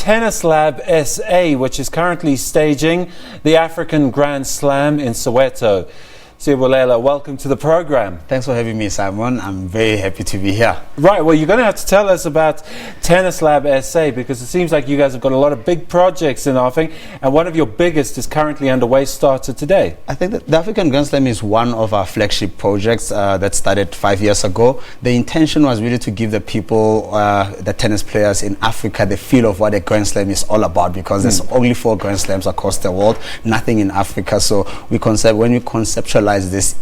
Tennis Lab SA, which is currently staging the African Grand Slam in Soweto. Siyabulela, welcome to the program. Thanks for having me, Simon. I'm very happy to be here. Right, well, you're going to have to tell us about Tennis Lab SA, because it seems like you guys have got a lot of big projects in the offing, and one of your biggest is currently underway, started today. I think that the African Grand Slam is one of our flagship projects that started 5 years ago. The intention was really to give the people, the tennis players in Africa, the feel of what a Grand Slam is all about, because there's only 4 Grand Slams across the world, nothing in Africa. So when we conceptualize this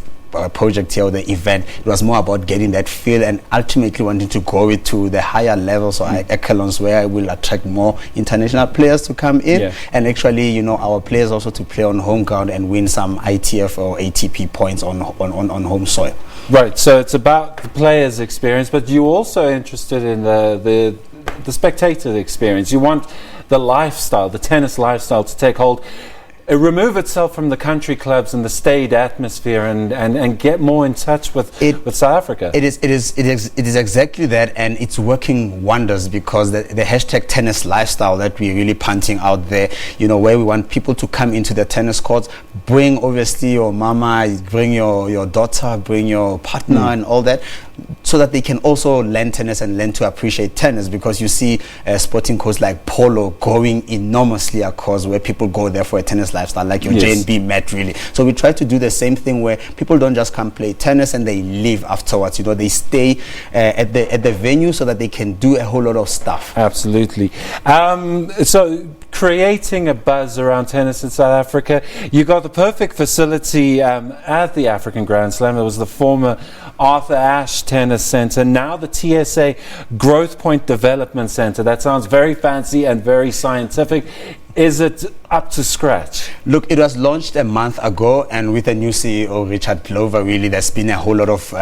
project here, or the event, it was more about getting that feel and ultimately wanting to grow it to the higher levels or echelons where it will attract more international players to come in, and actually, you know, our players also to play on home ground and win some ITF or ATP points on home soil. Right, so it's about the players' experience, but you're also interested in the spectator experience. You want the lifestyle, the tennis lifestyle, to take hold, remove itself from the country clubs and the staid atmosphere, and get more in touch with South Africa. It is exactly that, and it's working wonders, because the hashtag tennis lifestyle that we're really punting out there, you know, where we want people to come into the tennis courts, bring obviously your mama, bring your daughter, bring your partner and all that, so that they can also learn tennis and learn to appreciate tennis, because you see sporting courts like polo growing enormously across, where people go there for a tennis lifestyle, like your J&B Met, really. So we try to do the same thing, where people don't just come play tennis and they leave afterwards. You know, they stay at the venue so that they can do a whole lot of stuff. Absolutely. So creating a buzz around tennis in South Africa, you got the perfect facility at the African Grand Slam. It was the former Arthur Ashe Tennis Center, now the TSA Growth Point Development Center. That sounds very fancy and very scientific. Is it up to scratch? Look, it was launched a month ago, and with the new CEO, Richard Glover, really, there's been a whole lot of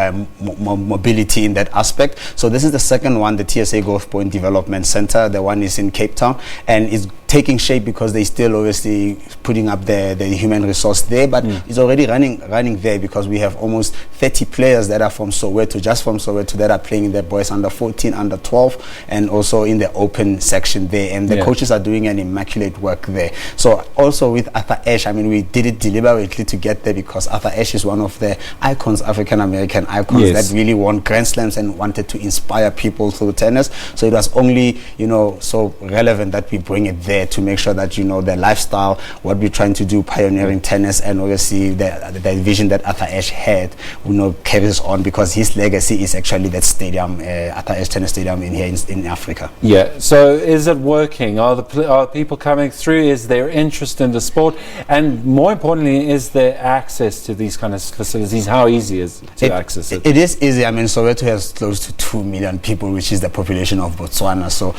mobility in that aspect. So this is the second one, the TSA Growth Point Development Center. The one is in Cape Town, and it's taking shape because they still obviously putting up the human resource there, but it's already running there, because we have almost 30 players that are from Soweto, just from Soweto, that are playing in the boys under 14, under 12, and also in the open section there, and the coaches are doing an immaculate work there. So also with Arthur Ashe, I mean, we did it deliberately to get there, because Arthur Ashe is one of the icons, African American icons, that really won Grand Slams and wanted to inspire people through tennis. So it was only, you know, so relevant that we bring it there to make sure that, you know, the lifestyle, what we're trying to do, pioneering tennis, and obviously the vision that Arthur Ashe had, you know, carries on, because his legacy is actually that stadium, Arthur Ashe Tennis Stadium in here in Africa. Yeah. So is it working? Are people coming through? Is there interest in the sport? And more importantly, is there access to these kind of facilities? How easy is it to access it? It is easy. I mean, Soweto has close to 2 million people, which is the population of Botswana. So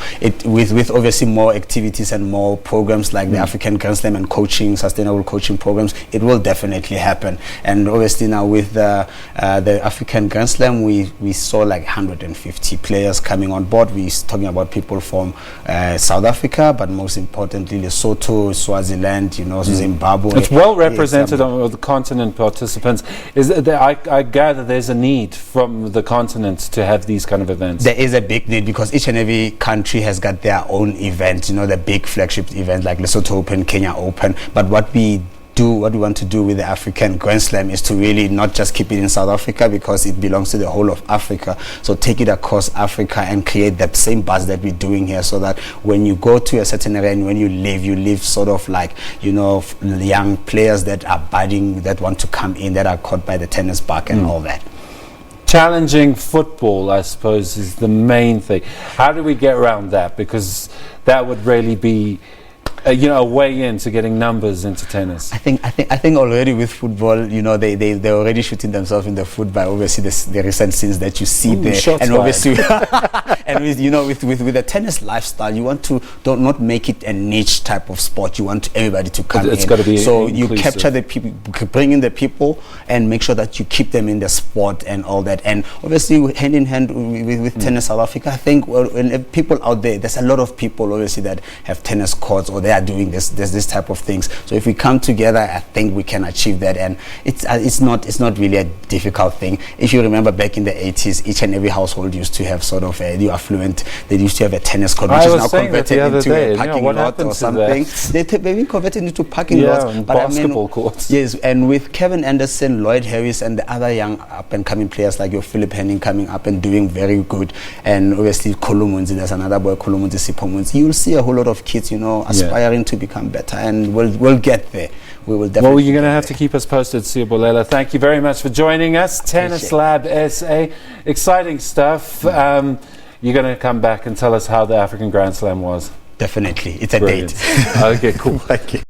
with obviously more activities and more programs like the African Grand Slam and coaching, sustainable coaching programs, it will definitely happen. And obviously now with the African Grand Slam, we saw like 150 players coming on board. We're talking about people from South Africa, but most importantly Lesotho, Swaziland, you know, Zimbabwe. It's well represented on the continent participants. I gather there's a need from the continent to have these kind of events. There is a big need, because each and every country has got their own event, you know, the big flagship event like Lesotho Open, Kenya Open. But what we want to do with the African Grand Slam is to really not just keep it in South Africa, because it belongs to the whole of Africa. So take it across Africa and create that same buzz that we're doing here, so that when you go to a certain area and when you live sort of like, you know, young players that are budding, that want to come in, that are caught by the tennis bug and all that. Challenging football, I suppose, is the main thing. How do we get around that? Because that would really be you know, a way into getting numbers into tennis. I think already with football, you know, they're already shooting themselves in the foot by obviously the recent scenes that you see there, and obviously and with, you know, with the tennis lifestyle, you want to not make it a niche type of sport. You want everybody to come in. It's got to be so inclusive. You capture the people, bring in the people, and make sure that you keep them in the sport and all that. And obviously hand in hand with Tennis South Africa, I think when people out there's a lot of people obviously that have tennis courts, or they they are doing this type of things. So if we come together, I think we can achieve that, and it's not really a difficult thing. If you remember back in the 80s, each and every household used to have sort of the affluent. They used to have a tennis court, which is now converted into a parking lot or something. They've been converted into parking lots. And basketball courts. Yes, and with Kevin Anderson, Lloyd Harris, and the other young up-and-coming players like your Philip Henning coming up and doing very good, and obviously Kolomunzi, there's another boy, Kolomunzi Sipomunzi. You'll see a whole lot of kids, aspiring to become better, and we'll get there. We will definitely. Well, you're going to have to keep us posted, Siyabulela. Thank you very much for joining us. Tennis Lab SA, exciting stuff. You're going to come back and tell us how the African Grand Slam was. Definitely, it's a Brilliant. date. Okay, cool. Thank you.